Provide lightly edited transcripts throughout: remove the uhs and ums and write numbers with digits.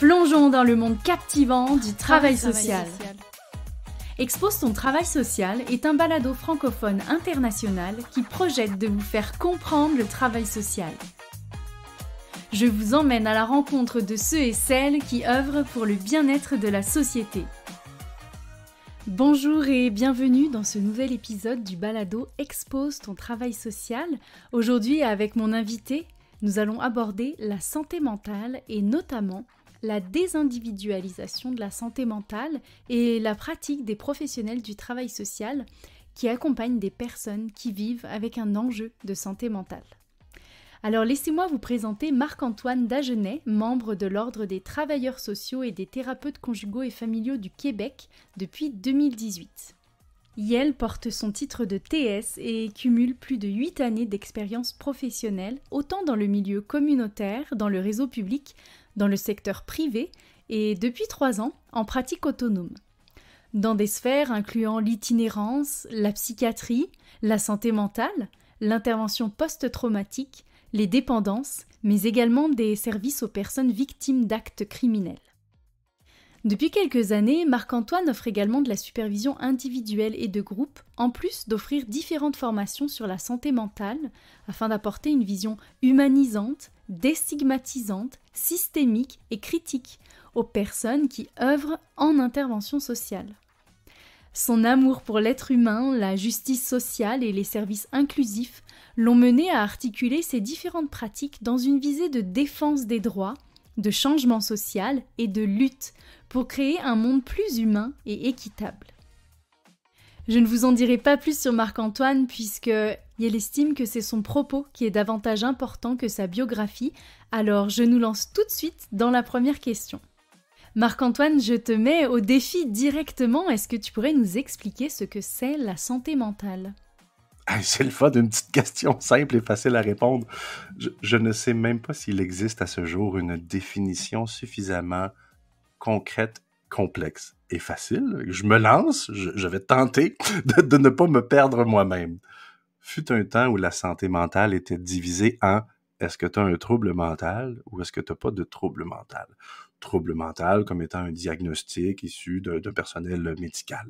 Plongeons dans le monde captivant du travail social. Expose ton travail social est un balado francophone international qui projette de vous faire comprendre le travail social. Je vous emmène à la rencontre de ceux et celles qui œuvrent pour le bien-être de la société. Bonjour et bienvenue dans ce nouvel épisode du balado Expose ton travail social. Aujourd'hui, avec mon invité, nous allons aborder la santé mentale et notamment la désindividualisation de la santé mentale et la pratique des professionnels du travail social qui accompagnent des personnes qui vivent avec un enjeu de santé mentale. Alors laissez-moi vous présenter Marc-Antoine Dagenais, membre de l'Ordre des travailleurs sociaux et des thérapeutes conjugaux et familiaux du Québec depuis 2018. Yel porte son titre de TS et cumule plus de 8 années d'expérience professionnelle, autant dans le milieu communautaire, dans le réseau public, dans le secteur privé et depuis 3 ans en pratique autonome. Dans des sphères incluant l'itinérance, la psychiatrie, la santé mentale, l'intervention post-traumatique, les dépendances, mais également des services aux personnes victimes d'actes criminels. Depuis quelques années, Marc-Antoine offre également de la supervision individuelle et de groupe, en plus d'offrir différentes formations sur la santé mentale, afin d'apporter une vision humanisante, déstigmatisante, systémique et critique aux personnes qui œuvrent en intervention sociale. Son amour pour l'être humain, la justice sociale et les services inclusifs l'ont mené à articuler ces différentes pratiques dans une visée de défense des droits, de changement social et de lutte pour créer un monde plus humain et équitable. Je ne vous en dirai pas plus sur Marc-Antoine puisque il estime que c'est son propos qui est davantage important que sa biographie, alors je nous lance tout de suite dans la première question. Marc-Antoine, je te mets au défi directement, est-ce que tu pourrais nous expliquer ce que c'est la santé mentale ? C'est le fun d'une petite question simple et facile à répondre. Je ne sais même pas s'il existe à ce jour une définition suffisamment concrète, complexe et facile. Je me lance, je vais tenter de ne pas me perdre moi-même. Fut un temps où la santé mentale était divisée en est-ce que tu as un trouble mental ou est-ce que tu n'as pas de trouble mental? Trouble mental comme étant un diagnostic issu d'un personnel médical.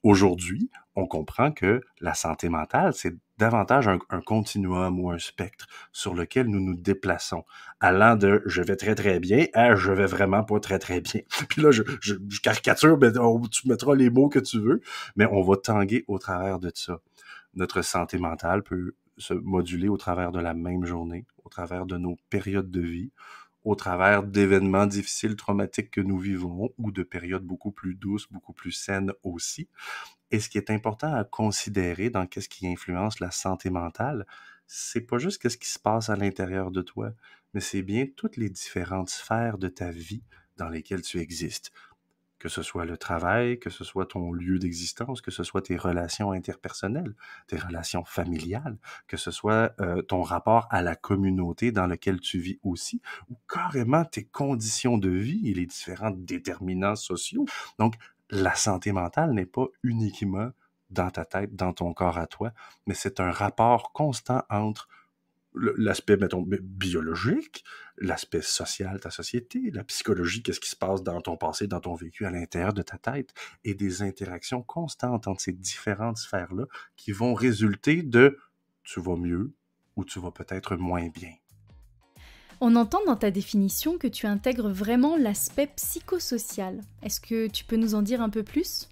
Aujourd'hui, on comprend que la santé mentale, c'est davantage un continuum ou un spectre sur lequel nous nous déplaçons, allant de « je vais très très bien » à « je vais vraiment pas très très bien ». Puis là, je caricature, ben, tu mettras les mots que tu veux, mais on va tanguer au travers de ça. Notre santé mentale peut se moduler au travers de la même journée, au travers de nos périodes de vie, au travers d'événements difficiles, traumatiques que nous vivons ou de périodes beaucoup plus douces, beaucoup plus saines aussi. Et ce qui est important à considérer dans qu'est-ce qui influence la santé mentale, c'est pas juste qu'est-ce qui se passe à l'intérieur de toi, mais c'est bien toutes les différentes sphères de ta vie dans lesquelles tu existes. Que ce soit le travail, que ce soit ton lieu d'existence, que ce soit tes relations interpersonnelles, tes relations familiales, que ce soit ton rapport à la communauté dans laquelle tu vis aussi, ou carrément tes conditions de vie et les différents déterminants sociaux. Donc, la santé mentale n'est pas uniquement dans ta tête, dans ton corps à toi, mais c'est un rapport constant entre l'aspect, mettons, biologique, l'aspect social, ta société, la psychologie, qu'est-ce qui se passe dans ton passé, dans ton vécu à l'intérieur de ta tête, et des interactions constantes entre ces différentes sphères-là qui vont résulter de « tu vas mieux » ou « tu vas peut-être moins bien ». On entend dans ta définition que tu intègres vraiment l'aspect psychosocial. Est-ce que tu peux nous en dire un peu plus ?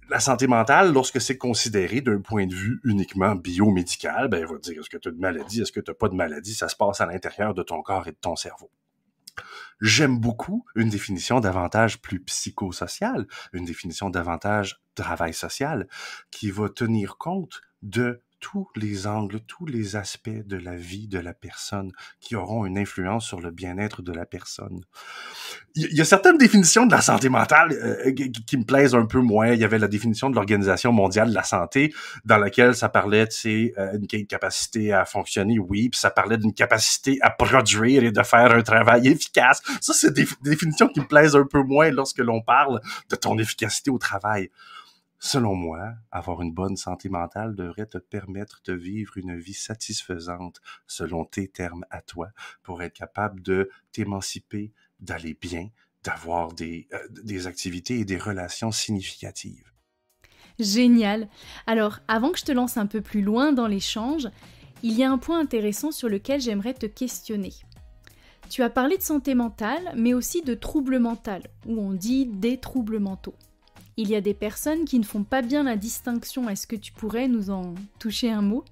La santé mentale, lorsque c'est considéré d'un point de vue uniquement biomédical, ben, on va dire, est-ce que tu as une maladie, est-ce que tu n'as pas de maladie, ça se passe à l'intérieur de ton corps et de ton cerveau. J'aime beaucoup une définition davantage plus psychosociale, une définition davantage travail social, qui va tenir compte de tous les angles, tous les aspects de la vie de la personne qui auront une influence sur le bien-être de la personne. Il y a certaines définitions de la santé mentale qui me plaisent un peu moins. Il y avait la définition de l'Organisation mondiale de la santé dans laquelle ça parlait de une capacité à fonctionner, oui, puis ça parlait d'une capacité à produire et de faire un travail efficace. Ça, c'est des définitions qui me plaisent un peu moins lorsque l'on parle de ton efficacité au travail. Selon moi, avoir une bonne santé mentale devrait te permettre de vivre une vie satisfaisante selon tes termes à toi, pour être capable de t'émanciper d'aller bien, d'avoir des activités et des relations significatives. Génial. Alors, avant que je te lance un peu plus loin dans l'échange, il y a un point intéressant sur lequel j'aimerais te questionner. Tu as parlé de santé mentale, mais aussi de troubles mentaux, ou on dit des troubles mentaux. Il y a des personnes qui ne font pas bien la distinction. Est-ce que tu pourrais nous en toucher un mot ?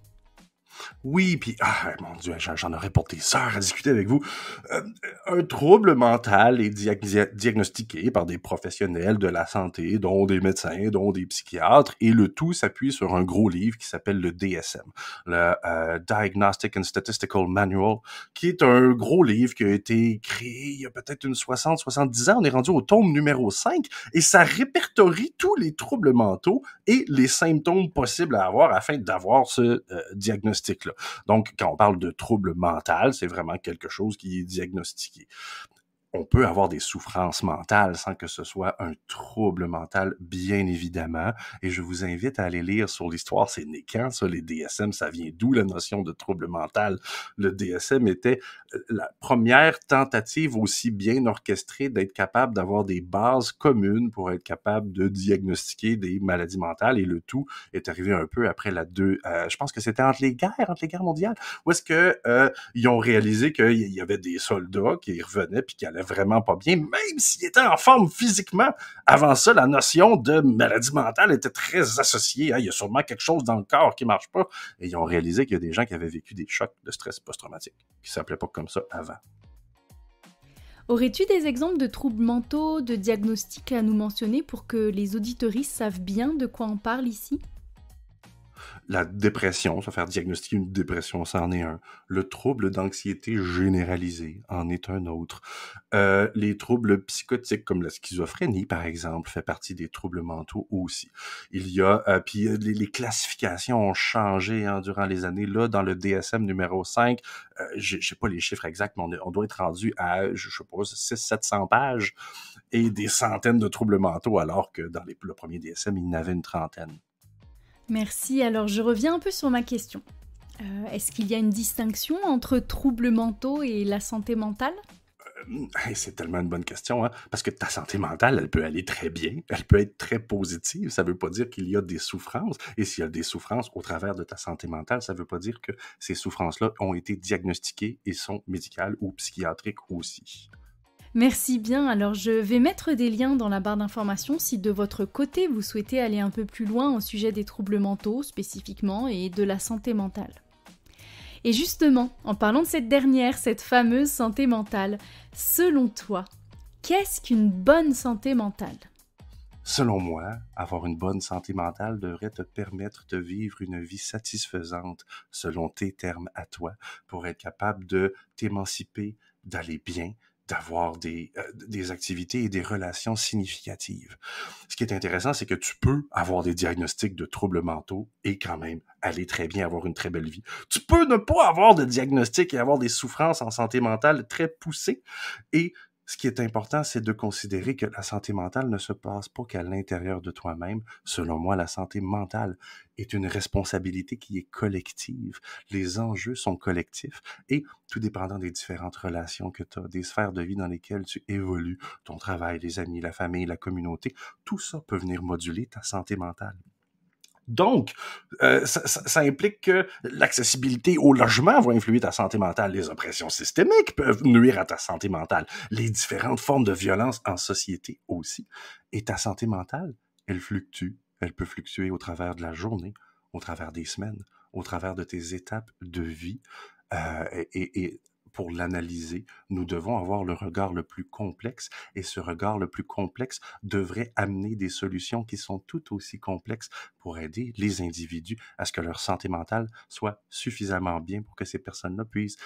Oui, puis, mon Dieu, j'en aurais pour des heures à discuter avec vous. Un trouble mental est diagnostiqué par des professionnels de la santé, dont des médecins, dont des psychiatres, et le tout s'appuie sur un gros livre qui s'appelle le DSM, le Diagnostic and Statistical Manual, qui est un gros livre qui a été créé il y a peut-être une 70 ans. On est rendu au tome numéro 5, et ça répertorie tous les troubles mentaux et les symptômes possibles à avoir afin d'avoir ce diagnostic. Donc, quand on parle de trouble mental, c'est vraiment quelque chose qui est diagnostiqué. On peut avoir des souffrances mentales sans que ce soit un trouble mental, bien évidemment. Et je vous invite à aller lire sur l'histoire. C'est né quand, ça, les DSM? Ça vient d'où, la notion de trouble mental? Le DSM était la première tentative aussi bien orchestrée d'être capable d'avoir des bases communes pour être capable de diagnostiquer des maladies mentales. Et le tout est arrivé un peu après je pense que c'était entre les guerres mondiales, où est-ce que ils ont réalisé qu'il y avait des soldats qui revenaient puis qui allaient vraiment pas bien, même s'ils étaient en forme physiquement. Avant ça, la notion de maladie mentale était très associée. Il y a sûrement quelque chose dans le corps qui marche pas. Et ils ont réalisé qu'il y a des gens qui avaient vécu des chocs de stress post-traumatique, qui s'appelaient pas comme ça avant. Aurais-tu des exemples de troubles mentaux, de diagnostics à nous mentionner pour que les auditeuristes savent bien de quoi on parle ici ? La dépression, se faire diagnostiquer une dépression, ça en est un. Le trouble d'anxiété généralisée en est un autre. Les troubles psychotiques, comme la schizophrénie, par exemple, fait partie des troubles mentaux aussi. Il y a, puis les classifications ont changé durant les années. Là, dans le DSM numéro 5, j'ai pas les chiffres exacts, mais on doit être rendu à, je sais pas, 600-700 pages et des centaines de troubles mentaux, alors que dans le premier DSM, il y en avait une trentaine. Merci, alors je reviens un peu sur ma question. Est-ce qu'il y a une distinction entre troubles mentaux et la santé mentale ? C'est tellement une bonne question, parce que ta santé mentale, elle peut aller très bien, elle peut être très positive, ça veut pas dire qu'il y a des souffrances, et s'il y a des souffrances au travers de ta santé mentale, ça veut pas dire que ces souffrances-là ont été diagnostiquées et sont médicales ou psychiatriques aussi. Merci bien, alors je vais mettre des liens dans la barre d'informations si de votre côté vous souhaitez aller un peu plus loin au sujet des troubles mentaux spécifiquement et de la santé mentale. Et justement, en parlant de cette dernière, cette fameuse santé mentale, selon toi, qu'est-ce qu'une bonne santé mentale ? Selon moi, avoir une bonne santé mentale devrait te permettre de vivre une vie satisfaisante selon tes termes à toi, pour être capable de t'émanciper, d'aller bien, d'avoir des activités et des relations significatives. Ce qui est intéressant, c'est que tu peux avoir des diagnostics de troubles mentaux et quand même aller très bien, avoir une très belle vie. Tu peux ne pas avoir de diagnostic et avoir des souffrances en santé mentale très poussées. Et ce qui est important, c'est de considérer que la santé mentale ne se passe pas qu'à l'intérieur de toi-même. Selon moi, la santé mentale est une responsabilité qui est collective. Les enjeux sont collectifs et tout dépendant des différentes relations que tu as, des sphères de vie dans lesquelles tu évolues, ton travail, les amis, la famille, la communauté, tout ça peut venir moduler ta santé mentale. Donc, ça implique que l'accessibilité au logement va influer ta santé mentale. Les oppressions systémiques peuvent nuire à ta santé mentale. Les différentes formes de violence en société aussi. Et ta santé mentale, elle fluctue. Elle peut fluctuer au travers de la journée, au travers des semaines, au travers de tes étapes de vie. Et pour l'analyser, nous devons avoir le regard le plus complexe et ce regard le plus complexe devrait amener des solutions qui sont tout aussi complexes pour aider les individus à ce que leur santé mentale soit suffisamment bien pour que ces personnes-là puissent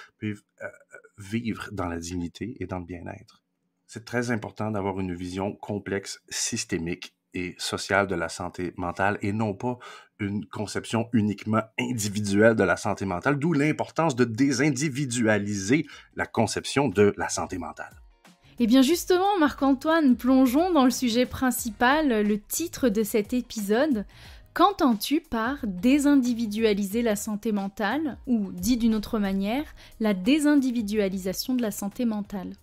vivre dans la dignité et dans le bien-être. C'est très important d'avoir une vision complexe, systémique et sociale de la santé mentale et non pas une conception uniquement individuelle de la santé mentale, d'où l'importance de désindividualiser la conception de la santé mentale. Eh bien justement, Marc-Antoine, plongeons dans le sujet principal, le titre de cet épisode. Qu'entends-tu par désindividualiser la santé mentale, ou dit d'une autre manière, la désindividualisation de la santé mentale ?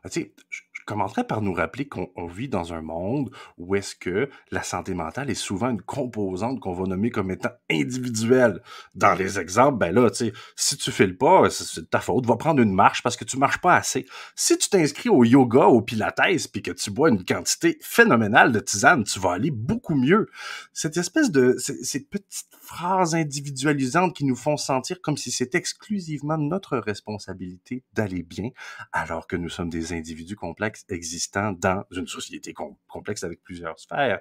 Tu sais, je commencerai par nous rappeler qu'on vit dans un monde où est-ce que la santé mentale est souvent une composante qu'on va nommer comme étant individuelle. Dans les exemples, ben là, tu sais, si tu files pas, c'est de ta faute. Va prendre une marche parce que tu marches pas assez. Si tu t'inscris au yoga, au pilates, puis que tu bois une quantité phénoménale de tisane, tu vas aller beaucoup mieux. Cette espèce de, ces petites phrases individualisantes qui nous font sentir comme si c'était exclusivement notre responsabilité d'aller bien, alors que nous sommes des individus complexes existant dans une société complexe avec plusieurs sphères.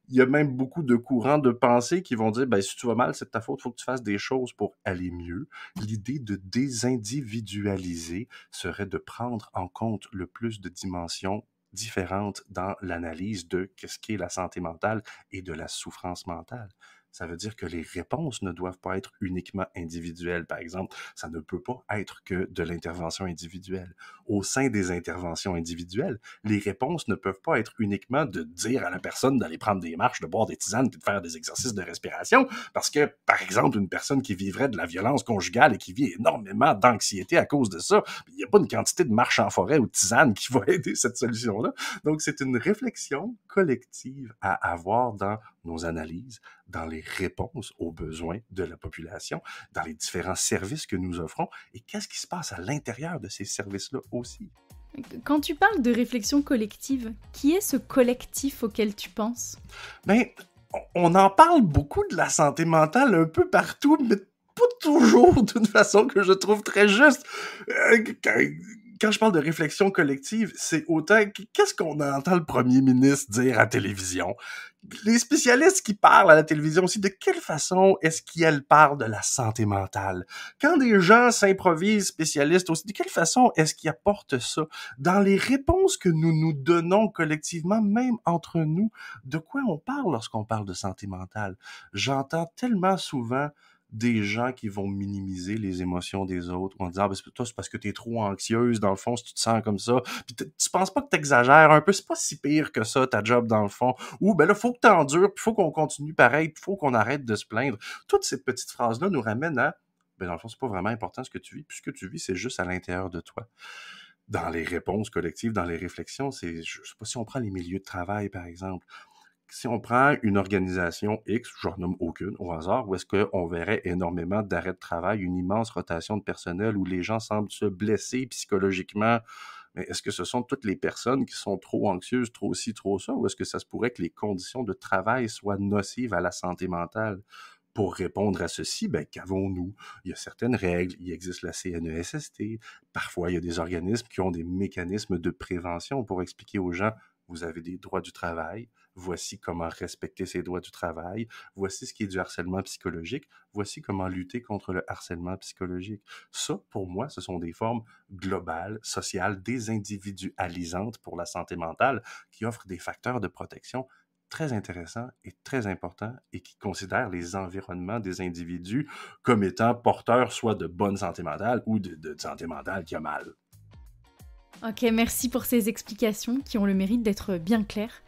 Il y a même beaucoup de courants de pensée qui vont dire, ben, si tu vas mal, c'est de ta faute, il faut que tu fasses des choses pour aller mieux. L'idée de désindividualiser serait de prendre en compte le plus de dimensions différentes dans l'analyse de qu'est-ce qu'est la santé mentale et de la souffrance mentale. Ça veut dire que les réponses ne doivent pas être uniquement individuelles. Par exemple, ça ne peut pas être que de l'intervention individuelle. Au sein des interventions individuelles, les réponses ne peuvent pas être uniquement de dire à la personne d'aller prendre des marches, de boire des tisanes et de faire des exercices de respiration. Parce que, par exemple, une personne qui vivrait de la violence conjugale et qui vit énormément d'anxiété à cause de ça, il n'y a pas une quantité de marches en forêt ou de tisanes qui va aider cette solution-là. Donc, c'est une réflexion collective à avoir dans nos analyses, dans les réponses aux besoins de la population, dans les différents services que nous offrons et qu'est-ce qui se passe à l'intérieur de ces services-là aussi. Quand tu parles de réflexion collective, qui est ce collectif auquel tu penses? Ben, on en parle beaucoup de la santé mentale un peu partout, mais pas toujours d'une façon que je trouve très juste. Quand je parle de réflexion collective, c'est autant qu'est-ce qu'on entend le premier ministre dire à la télévision. Les spécialistes qui parlent à la télévision aussi, de quelle façon est-ce qu'ils parlent de la santé mentale? Quand des gens s'improvisent spécialistes aussi, de quelle façon est-ce qu'ils apportent ça? Dans les réponses que nous nous donnons collectivement, même entre nous, de quoi on parle lorsqu'on parle de santé mentale? J'entends tellement souvent des gens qui vont minimiser les émotions des autres en disant, ah, ben, toi, c'est parce que t'es trop anxieuse, dans le fond, si tu te sens comme ça. Puis tu penses pas que t'exagères un peu, c'est pas si pire que ça, ta job, dans le fond. Ou, ben là, faut que t'endures, puis faut qu'on continue pareil, puis faut qu'on arrête de se plaindre. Toutes ces petites phrases-là nous ramènent à, ben dans le fond, c'est pas vraiment important ce que tu vis, puis ce que tu vis, c'est juste à l'intérieur de toi. Dans les réponses collectives, dans les réflexions, je sais pas si on prend les milieux de travail, par exemple. Si on prend une organisation X, je n'en nomme aucune au hasard, où est-ce qu'on verrait énormément d'arrêts de travail, une immense rotation de personnel où les gens semblent se blesser psychologiquement, mais est-ce que ce sont toutes les personnes qui sont trop anxieuses, trop ci, trop ça, ou est-ce que ça se pourrait que les conditions de travail soient nocives à la santé mentale? Pour répondre à ceci, ben, qu'avons-nous? Il y a certaines règles, il existe la CNESST, parfois il y a des organismes qui ont des mécanismes de prévention pour expliquer aux gens, vous avez des droits du travail, voici comment respecter ces droits du travail, voici ce qui est du harcèlement psychologique, voici comment lutter contre le harcèlement psychologique. Ça, pour moi, ce sont des formes globales, sociales, désindividualisantes pour la santé mentale qui offrent des facteurs de protection très intéressants et très importants et qui considèrent les environnements des individus comme étant porteurs soit de bonne santé mentale ou de santé mentale qui a mal. Ok, merci pour ces explications qui ont le mérite d'être bien claires.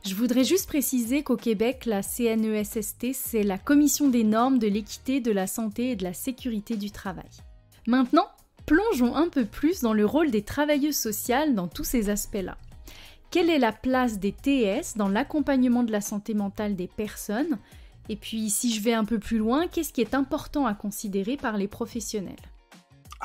Je voudrais juste préciser qu'au Québec, la CNESST, c'est la Commission des normes de l'équité, de la santé et de la sécurité du travail. Maintenant, plongeons un peu plus dans le rôle des travailleuses sociales dans tous ces aspects-là. Quelle est la place des TS dans l'accompagnement de la santé mentale des personnes? Et puis, si je vais un peu plus loin, qu'est-ce qui est important à considérer par les professionnels?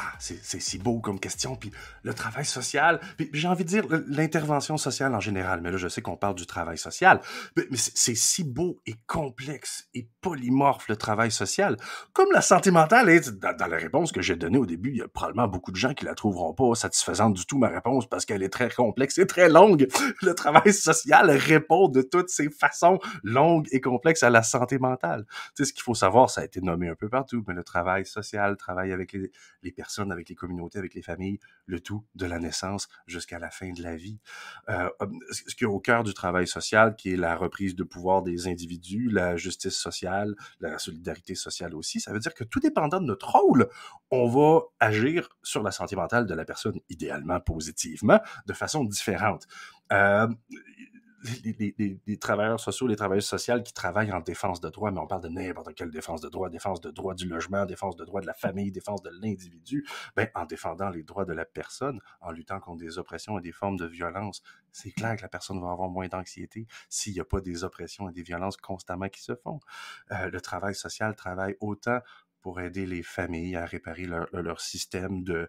Ah, c'est si beau comme question, puis le travail social, puis j'ai envie de dire l'intervention sociale en général, mais là, je sais qu'on parle du travail social, mais c'est si beau et complexe et polymorphe, le travail social, comme la santé mentale est, dans la réponse que j'ai donnée au début, il y a probablement beaucoup de gens qui la trouveront pas satisfaisante du tout, ma réponse, parce qu'elle est très complexe et très longue. Le travail social répond de toutes ces façons longues et complexes à la santé mentale. Tu sais, ce qu'il faut savoir, ça a été nommé un peu partout, mais le travail social, travail avec les personnes, avec les communautés, avec les familles, le tout de la naissance jusqu'à la fin de la vie. Ce qui est au cœur du travail social, qui est la reprise de pouvoir des individus, la justice sociale, la solidarité sociale aussi, ça veut dire que tout dépendant de notre rôle, on va agir sur la santé mentale de la personne, idéalement positivement, de façon différente. les travailleurs sociaux, les travailleuses sociales qui travaillent en défense de droit, mais on parle de n'importe quelle défense de droit du logement, défense de droit de la famille, défense de l'individu, ben, en défendant les droits de la personne, en luttant contre des oppressions et des formes de violence, c'est clair que la personne va avoir moins d'anxiété s'il n'y a pas des oppressions et des violences constamment qui se font. Le travail social travaille autant pour aider les familles à réparer leur système de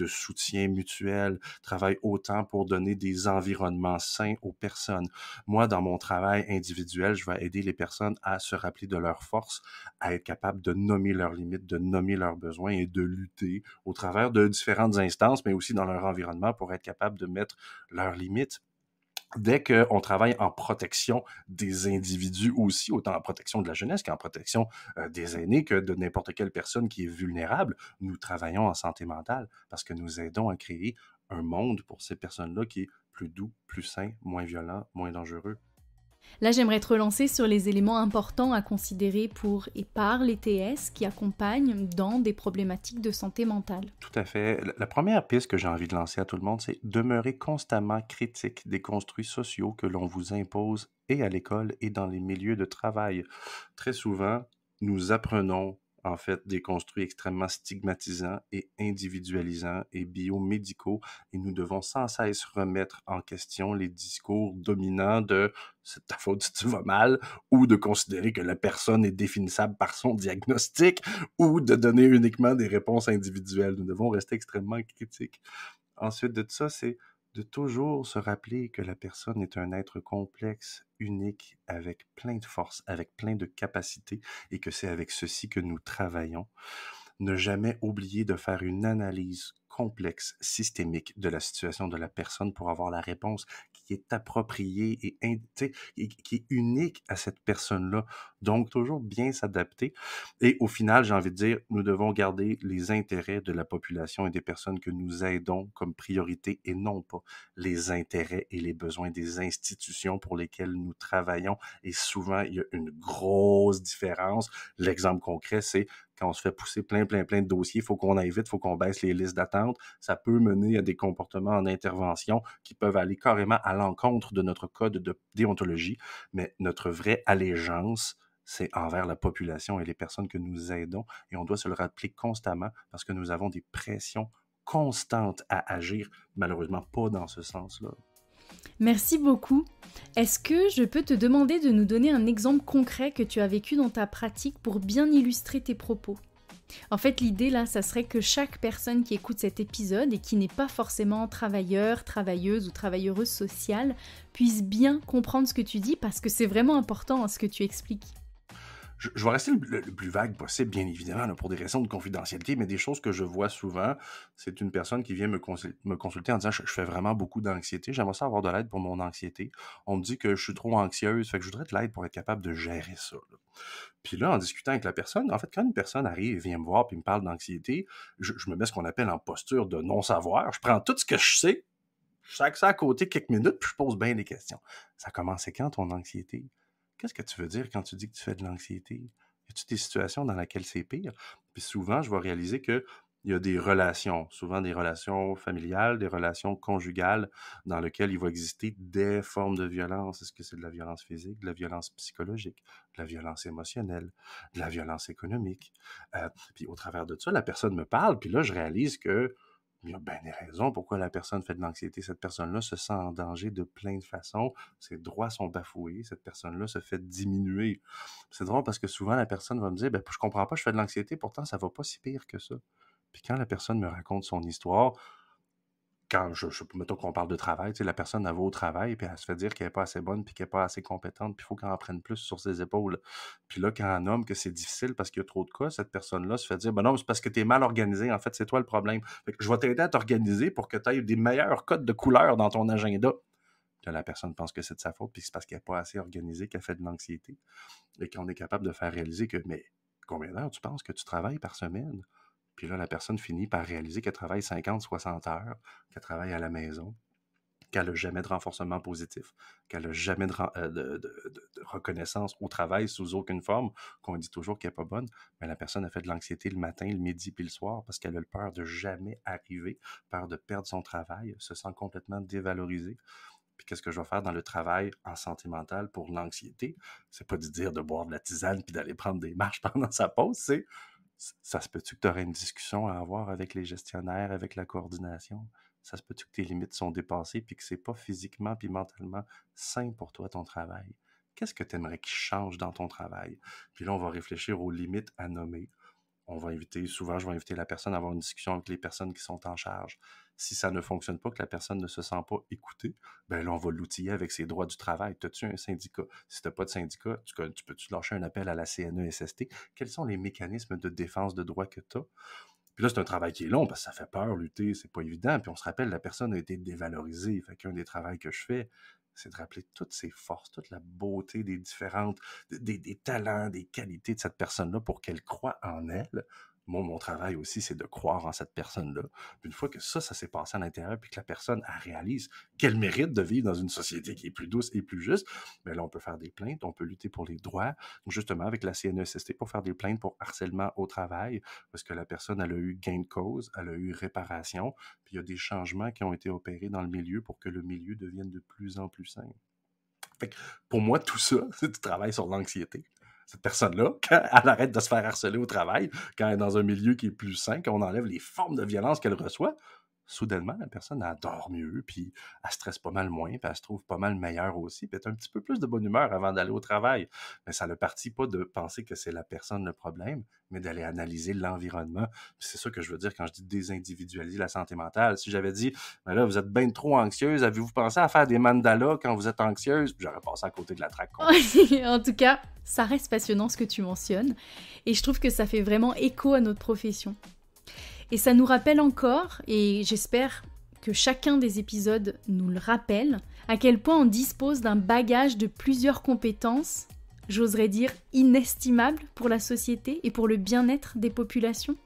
soutien mutuel, travaille autant pour donner des environnements sains aux personnes. Moi, dans mon travail individuel, je vais aider les personnes à se rappeler de leurs forces, à être capable de nommer leurs limites, de nommer leurs besoins et de lutter au travers de différentes instances, mais aussi dans leur environnement pour être capable de mettre leurs limites. Dès qu'on travaille en protection des individus aussi, autant en protection de la jeunesse qu'en protection des aînés, que de n'importe quelle personne qui est vulnérable, nous travaillons en santé mentale parce que nous aidons à créer un monde pour ces personnes-là qui est plus doux, plus sain, moins violent, moins dangereux. Là, j'aimerais te relancer sur les éléments importants à considérer pour et par les TS qui accompagnent dans des problématiques de santé mentale. Tout à fait. La première piste que j'ai envie de lancer à tout le monde, c'est demeurer constamment critique des construits sociaux que l'on vous impose et à l'école et dans les milieux de travail. Très souvent, nous apprenons en fait des construits extrêmement stigmatisants et individualisants et biomédicaux et nous devons sans cesse remettre en question les discours dominants de c'est de ta faute si tu vas mal ou de considérer que la personne est définissable par son diagnostic ou de donner uniquement des réponses individuelles. Nous devons rester extrêmement critiques. Ensuite de ça, c'est de toujours se rappeler que la personne est un être complexe, unique, avec plein de forces, avec plein de capacités, et que c'est avec ceci que nous travaillons. Ne jamais oublier de faire une analyse complexe, systémique de la situation de la personne pour avoir la réponse qui est appropriée et qui est unique à cette personne-là. Donc, toujours bien s'adapter. Et au final, j'ai envie de dire, nous devons garder les intérêts de la population et des personnes que nous aidons comme priorité et non pas les intérêts et les besoins des institutions pour lesquelles nous travaillons. Et souvent, il y a une grosse différence. L'exemple concret, c'est quand on se fait pousser plein de dossiers, il faut qu'on aille vite, il faut qu'on baisse les listes d'attente. Ça peut mener à des comportements en intervention qui peuvent aller carrément à l'encontre de notre code de déontologie, mais notre vraie allégeance, c'est envers la population et les personnes que nous aidons, et on doit se le rappeler constamment parce que nous avons des pressions constantes à agir, malheureusement pas dans ce sens-là. Merci beaucoup. Est-ce que je peux te demander de nous donner un exemple concret que tu as vécu dans ta pratique pour bien illustrer tes propos ? En fait, l'idée là, ça serait que chaque personne qui écoute cet épisode et qui n'est pas forcément travailleur, travailleuse ou travailleuse sociale puisse bien comprendre ce que tu dis parce que c'est vraiment important ce que tu expliques. Je vais rester le plus vague possible, bien évidemment, là, pour des raisons de confidentialité, mais des choses que je vois souvent, c'est une personne qui vient me consulter en disant je fais vraiment beaucoup d'anxiété, j'aimerais ça avoir de l'aide pour mon anxiété. On me dit que je suis trop anxieuse, fait que je voudrais de l'aide pour être capable de gérer ça. Là. Puis là, en discutant avec la personne, en fait, quand une personne arrive et vient me voir et me parle d'anxiété, je me mets ce qu'on appelle en posture de non-savoir. Je prends tout ce que je sais, je sac ça à côté quelques minutes, puis je pose bien des questions. Ça commençait quand ton anxiété? Qu'est-ce que tu veux dire quand tu dis que tu fais de l'anxiété? Y a-t-il des situations dans lesquelles c'est pire? Puis souvent, je vais réaliser que il y a des relations, souvent des relations familiales, des relations conjugales, dans lesquelles il va exister des formes de violence. Est-ce que c'est de la violence physique, de la violence psychologique, de la violence émotionnelle, de la violence économique? Puis au travers de ça, la personne me parle, puis là, je réalise que il y a bien des raisons pourquoi la personne fait de l'anxiété. Cette personne-là se sent en danger de plein de façons. Ses droits sont bafoués. Cette personne-là se fait diminuer. C'est drôle parce que souvent, la personne va me dire, je comprends pas, je fais de l'anxiété, pourtant, ça va pas si pire que ça. Puis quand la personne me raconte son histoire, quand mettons qu'on parle de travail, tu sais, la personne, elle va au travail, puis elle se fait dire qu'elle n'est pas assez bonne, puis qu'elle n'est pas assez compétente, puis il faut qu'elle en prenne plus sur ses épaules. Puis là, quand elle nomme que c'est difficile parce qu'il y a trop de cas, cette personne-là se fait dire, non, c'est parce que tu es mal organisé, en fait, c'est toi le problème. Fait que je vais t'aider à t'organiser pour que tu aies des meilleurs codes de couleurs dans ton agenda. Là, la personne pense que c'est de sa faute, puis c'est parce qu'elle n'est pas assez organisée, qu'elle fait de l'anxiété. Et qu'on est capable de faire réaliser que, mais combien d'heures tu penses que tu travailles par semaine? Puis là, la personne finit par réaliser qu'elle travaille 50, 60 heures, qu'elle travaille à la maison, qu'elle n'a jamais de renforcement positif, qu'elle n'a jamais de reconnaissance au travail sous aucune forme, qu'on dit toujours qu'elle n'est pas bonne, mais la personne a fait de l'anxiété le matin, le midi puis le soir parce qu'elle a peur de jamais arriver, peur de perdre son travail, se sent complètement dévalorisée. Puis qu'est-ce que je vais faire dans le travail en santé mentale pour l'anxiété? C'est pas de dire de boire de la tisane puis d'aller prendre des marches pendant sa pause, c'est ça se peut-tu que tu aurais une discussion à avoir avec les gestionnaires, avec la coordination? Ça se peut-tu que tes limites sont dépassées puis que c'est pas physiquement puis mentalement sain pour toi ton travail? Qu'est-ce que tu aimerais qu'il change dans ton travail? Puis là, on va réfléchir aux limites à nommer. Souvent, je vais inviter la personne à avoir une discussion avec les personnes qui sont en charge. Si ça ne fonctionne pas, que la personne ne se sent pas écoutée, ben là, on va l'outiller avec ses droits du travail. As-tu un syndicat? Si tu n'as pas de syndicat, tu peux-tu lâcher un appel à la CNESST? Quels sont les mécanismes de défense de droits que tu as? Puis là, c'est un travail qui est long parce que ça fait peur, lutter, c'est pas évident. Puis on se rappelle, la personne a été dévalorisée. Fait qu'un des travaux que je fais, c'est de rappeler toutes ses forces, toute la beauté des différentes, des talents, des qualités de cette personne-là pour qu'elle croie en elle. Moi, mon travail aussi, c'est de croire en cette personne-là. Puis une fois que ça s'est passé à l'intérieur, puis que la personne, elle réalise qu'elle mérite de vivre dans une société qui est plus douce et plus juste, bien là, on peut faire des plaintes, on peut lutter pour les droits, justement avec la CNESST pour faire des plaintes pour harcèlement au travail, parce que la personne, elle a eu gain de cause, elle a eu réparation, puis il y a des changements qui ont été opérés dans le milieu pour que le milieu devienne de plus en plus sain. Fait que pour moi, tout ça, c'est du travail sur l'anxiété. Cette personne-là, quand elle arrête de se faire harceler au travail, quand elle est dans un milieu qui est plus sain, quand on enlève les formes de violence qu'elle reçoit, soudainement, la personne, elle dort mieux, puis elle stresse pas mal moins, puis elle se trouve pas mal meilleure aussi, puis elle a un petit peu plus de bonne humeur avant d'aller au travail. Mais ça ne partit pas de penser que c'est la personne le problème, mais d'aller analyser l'environnement. Puis c'est ça que je veux dire quand je dis désindividualiser la santé mentale. Si j'avais dit, ben là, vous êtes bien trop anxieuse, avez-vous pensé à faire des mandalas quand vous êtes anxieuse? Puis j'aurais passé à côté de la traque. En tout cas, ça reste passionnant ce que tu mentionnes, et je trouve que ça fait vraiment écho à notre profession. Et ça nous rappelle encore, et j'espère que chacun des épisodes nous le rappelle, à quel point on dispose d'un bagage de plusieurs compétences, j'oserais dire inestimables pour la société et pour le bien-être des populations.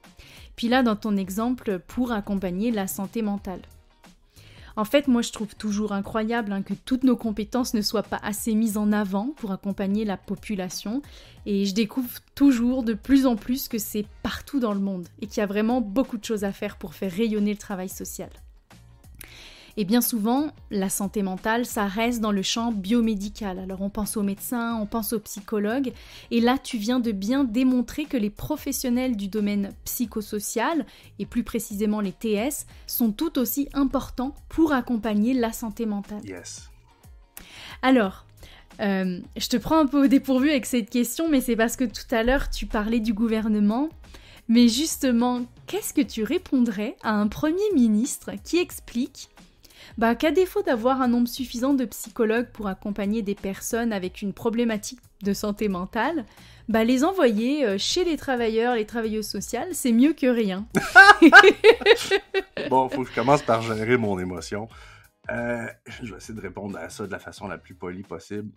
Puis là, dans ton exemple, pour accompagner la santé mentale. En fait, moi je trouve toujours incroyable que toutes nos compétences ne soient pas assez mises en avant pour accompagner la population. Et je découvre toujours de plus en plus que c'est partout dans le monde et qu'il y a vraiment beaucoup de choses à faire pour faire rayonner le travail social. Et bien souvent, la santé mentale, ça reste dans le champ biomédical. Alors on pense aux médecins, on pense aux psychologues, et là tu viens de bien démontrer que les professionnels du domaine psychosocial, et plus précisément les TS, sont tout aussi importants pour accompagner la santé mentale. Yes. Alors, je te prends un peu au dépourvu avec cette question, mais c'est parce que tout à l'heure tu parlais du gouvernement. Mais justement, qu'est-ce que tu répondrais à un Premier ministre qui explique qu'à défaut d'avoir un nombre suffisant de psychologues pour accompagner des personnes avec une problématique de santé mentale, les envoyer chez les travailleurs, les travailleuses sociales, c'est mieux que rien. Bon, faut que je commence par gérer mon émotion. Je vais essayer de répondre à ça de la façon la plus polie possible.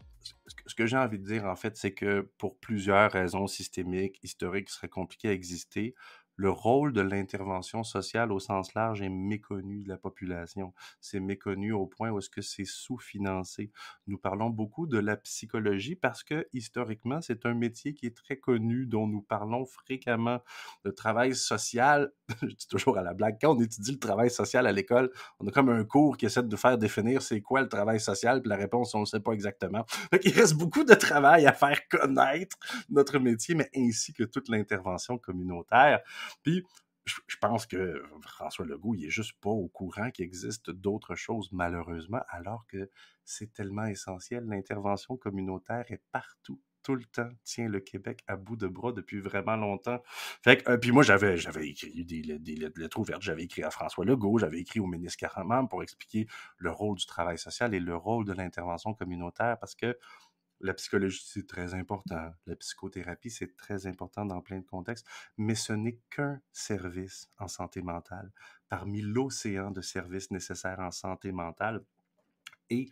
Ce que j'ai envie de dire, en fait, c'est que pour plusieurs raisons systémiques, historiques, qui seraient compliquées à exister, le rôle de l'intervention sociale au sens large est méconnu de la population. C'est méconnu au point où est-ce que c'est sous-financé. Nous parlons beaucoup de la psychologie parce que, historiquement, c'est un métier qui est très connu, dont nous parlons fréquemment. Le travail social, je dis toujours à la blague, quand on étudie le travail social à l'école, on a comme un cours qui essaie de nous faire définir c'est quoi le travail social, puis la réponse, on ne le sait pas exactement. Donc, il reste beaucoup de travail à faire connaître notre métier, mais ainsi que toute l'intervention communautaire. Puis, je pense que François Legault, il est juste pas au courant qu'il existe d'autres choses, malheureusement, alors que c'est tellement essentiel. L'intervention communautaire est partout, tout le temps, tient le Québec à bout de bras depuis vraiment longtemps. Fait que, puis moi, j'avais écrit des lettres ouvertes, j'avais écrit à François Legault, j'avais écrit au ministre Caramam pour expliquer le rôle du travail social et le rôle de l'intervention communautaire, parce que la psychologie, c'est très important. La psychothérapie, c'est très important dans plein de contextes, mais ce n'est qu'un service en santé mentale, parmi l'océan de services nécessaires en santé mentale. Et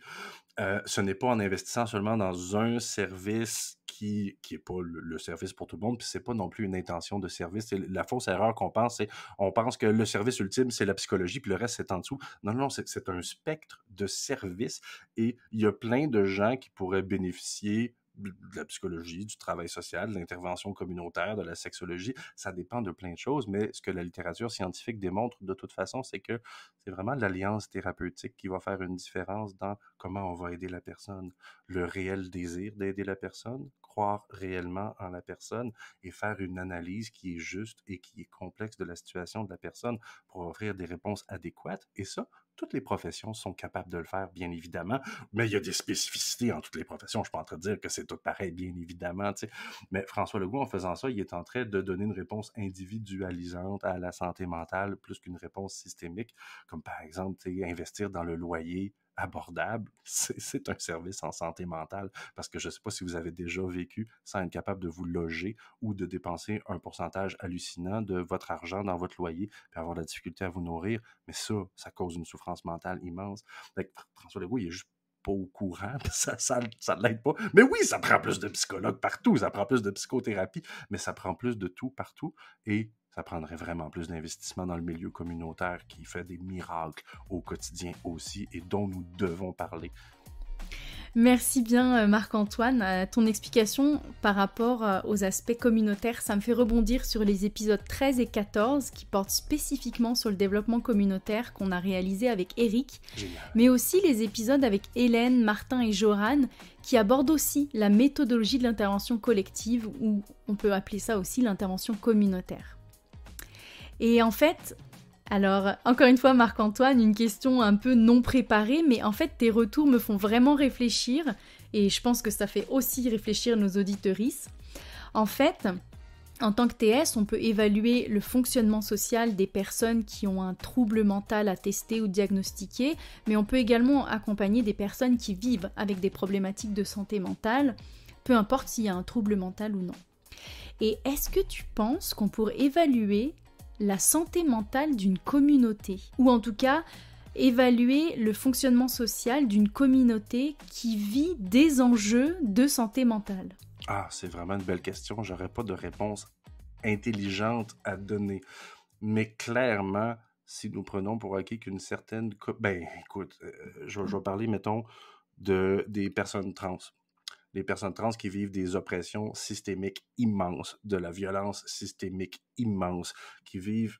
ce n'est pas en investissant seulement dans un service qui n'est pas le service pour tout le monde, puis c'est pas non plus une intention de service. C'est la fausse erreur qu'on pense, c'est on pense que le service ultime, c'est la psychologie, puis le reste, c'est en dessous. Non, c'est un spectre de services, et il y a plein de gens qui pourraient bénéficier de la psychologie, du travail social, de l'intervention communautaire, de la sexologie. Ça dépend de plein de choses, mais ce que la littérature scientifique démontre de toute façon, c'est que c'est vraiment l'alliance thérapeutique qui va faire une différence dans comment on va aider la personne. Le réel désir d'aider la personne, croire réellement en la personne et faire une analyse qui est juste et qui est complexe de la situation de la personne pour offrir des réponses adéquates. Et ça, toutes les professions sont capables de le faire, bien évidemment, mais il y a des spécificités en toutes les professions. Je ne suis pas en train de dire que c'est tout pareil, bien évidemment, tu sais. Mais François Legault, en faisant ça, il est en train de donner une réponse individualisante à la santé mentale plus qu'une réponse systémique, comme par exemple, tu sais, investir dans le loyer abordable, c'est un service en santé mentale, parce que je ne sais pas si vous avez déjà vécu sans être capable de vous loger ou de dépenser un pourcentage hallucinant de votre argent dans votre loyer, puis avoir de la difficulté à vous nourrir, mais ça cause une souffrance mentale immense. Donc, François Legault, il est juste pas au courant, ça l'aide pas. Mais oui, ça prend plus de psychologues partout, ça prend plus de psychothérapie, mais ça prend plus de tout partout, et ça prendrait vraiment plus d'investissement dans le milieu communautaire qui fait des miracles au quotidien aussi et dont nous devons parler. Merci bien Marc-Antoine. Ton explication par rapport aux aspects communautaires, ça me fait rebondir sur les épisodes 13 et 14 qui portent spécifiquement sur le développement communautaire qu'on a réalisé avec Eric, mais aussi les épisodes avec Hélène, Martin et Joran qui abordent aussi la méthodologie de l'intervention collective, ou on peut appeler ça aussi l'intervention communautaire. Et en fait, alors encore une fois Marc-Antoine, une question un peu non préparée, mais en fait tes retours me font vraiment réfléchir, et je pense que ça fait aussi réfléchir nos auditrices. En fait, en tant que TS, on peut évaluer le fonctionnement social des personnes qui ont un trouble mental à tester ou diagnostiquer, mais on peut également accompagner des personnes qui vivent avec des problématiques de santé mentale, peu importe s'il y a un trouble mental ou non. Et est-ce que tu penses qu'on pourrait évaluer la santé mentale d'une communauté, ou en tout cas évaluer le fonctionnement social d'une communauté qui vit des enjeux de santé mentale? Ah, c'est vraiment une belle question. J'aurais pas de réponse intelligente à donner. Mais clairement, si nous prenons pour acquis qu'une certaine... écoute, je vais parler, mettons, des personnes trans. Les personnes trans qui vivent des oppressions systémiques immenses, de la violence systémique immense, qui vivent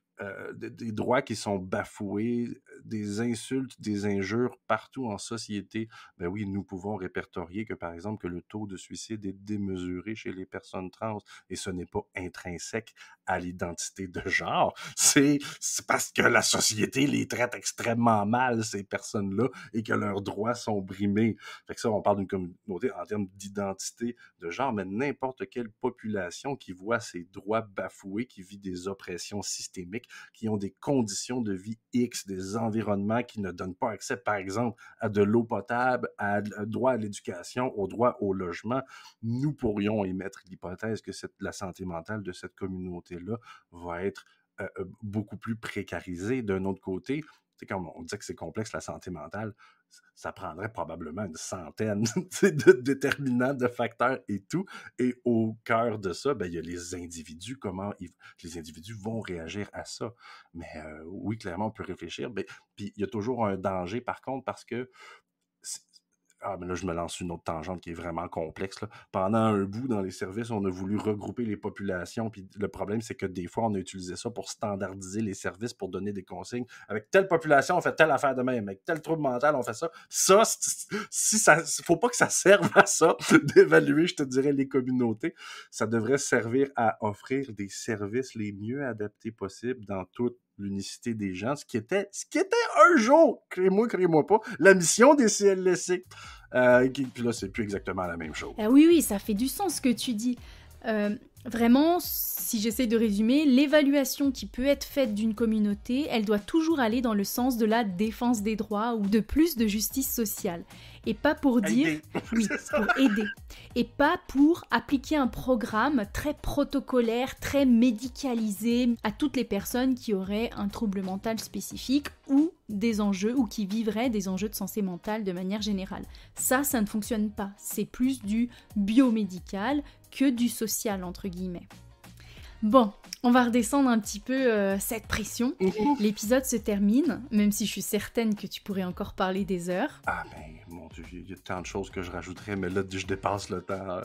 des droits qui sont bafoués, des insultes, des injures partout en société. Ben oui, nous pouvons répertorier que, par exemple, que le taux de suicide est démesuré chez les personnes trans, et ce n'est pas intrinsèque à l'identité de genre. C'est parce que la société les traite extrêmement mal, ces personnes-là, et que leurs droits sont brimés. Fait que ça, on parle d'une communauté en termes d'identité de genre, mais n'importe quelle population qui voit ses droits bafoués, qui vit des oppressions systémiques, qui ont des conditions de vie X, des environnements qui ne donnent pas accès, par exemple, à de l'eau potable, à droit à l'éducation, au droit au logement, nous pourrions émettre l'hypothèse que la santé mentale de cette communauté-là va être beaucoup plus précarisée. D'un autre côté, quand on dit que c'est complexe, la santé mentale, ça prendrait probablement une centaine de déterminants, de facteurs et tout. Et au cœur de ça, il y a les individus, comment les individus vont réagir à ça. Mais oui, clairement, on peut réfléchir. Puis il y a toujours un danger, par contre, parce que mais là, je me lance une autre tangente qui est vraiment complexe, là. Pendant un bout, dans les services, on a voulu regrouper les populations, puis le problème, c'est que des fois, on a utilisé ça pour standardiser les services, pour donner des consignes. Avec telle population, on fait telle affaire de même. Avec tel trouble mental, on fait ça. Ça, faut pas que ça serve à ça, d'évaluer, je te dirais, les communautés. Ça devrait servir à offrir des services les mieux adaptés possibles dans toute l'unicité des gens, ce qui était un jour, créez-moi pas, la mission des CLSC. Puis là, c'est plus exactement la même chose. Oui, ça fait du sens ce que tu dis. Vraiment, si j'essaie de résumer, l'évaluation qui peut être faite d'une communauté, elle doit toujours aller dans le sens de la défense des droits ou de plus de justice sociale. Et pas pour dire... Oui, pour aider. Et pas pour appliquer un programme très protocolaire, très médicalisé à toutes les personnes qui auraient un trouble mental spécifique ou des enjeux, ou qui vivraient des enjeux de santé mentale de manière générale. Ça ne fonctionne pas. C'est plus du biomédical que du social, entre guillemets. Bon, on va redescendre un petit peu cette pression. L'épisode se termine, même si je suis certaine que tu pourrais encore parler des heures. Ah ben, mon Dieu, il y a tant de choses que je rajouterais, mais là, je dépasse le temps.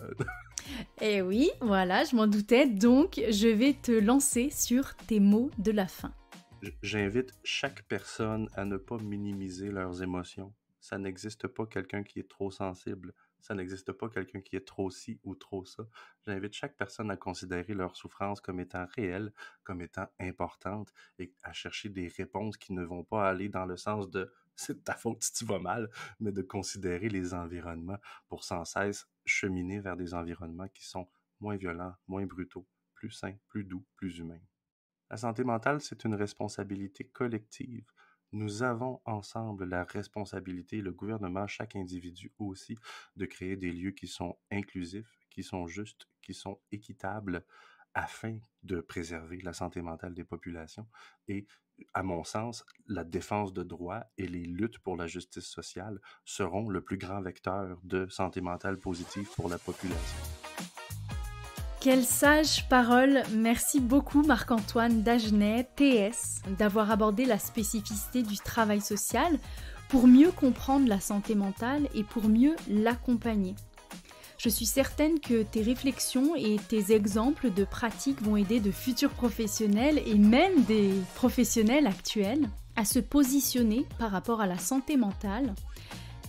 Eh oui, voilà, je m'en doutais, donc je vais te lancer sur tes mots de la fin. J'invite chaque personne à ne pas minimiser leurs émotions. Ça n'existe pas quelqu'un qui est trop sensible. Ça n'existe pas quelqu'un qui est trop ci ou trop ça. J'invite chaque personne à considérer leur souffrance comme étant réelle, comme étant importante et à chercher des réponses qui ne vont pas aller dans le sens de « c'est de ta faute si tu vas mal », mais de considérer les environnements pour sans cesse cheminer vers des environnements qui sont moins violents, moins brutaux, plus sains, plus doux, plus humains. La santé mentale, c'est une responsabilité collective. Nous avons ensemble la responsabilité, le gouvernement, chaque individu aussi, de créer des lieux qui sont inclusifs, qui sont justes, qui sont équitables, afin de préserver la santé mentale des populations. Et, à mon sens, la défense de droits et les luttes pour la justice sociale seront le plus grand vecteur de santé mentale positive pour la population. Quelle sage parole! Merci beaucoup Marc-Antoine Dagenet, TS, d'avoir abordé la spécificité du travail social pour mieux comprendre la santé mentale et pour mieux l'accompagner. Je suis certaine que tes réflexions et tes exemples de pratiques vont aider de futurs professionnels et même des professionnels actuels à se positionner par rapport à la santé mentale,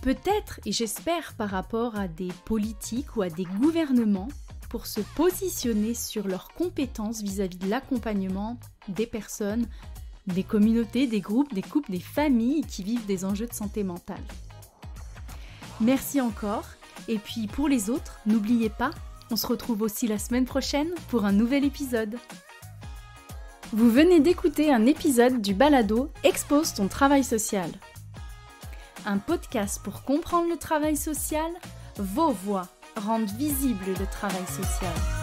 peut-être et j'espère par rapport à des politiques ou à des gouvernements pour se positionner sur leurs compétences vis-à-vis de l'accompagnement des personnes, des communautés, des groupes, des couples, des familles qui vivent des enjeux de santé mentale. Merci encore, et puis pour les autres, n'oubliez pas, on se retrouve aussi la semaine prochaine pour un nouvel épisode. Vous venez d'écouter un épisode du balado Expose ton travail social. Un podcast pour comprendre le travail social, vos voix rendent visible le travail social.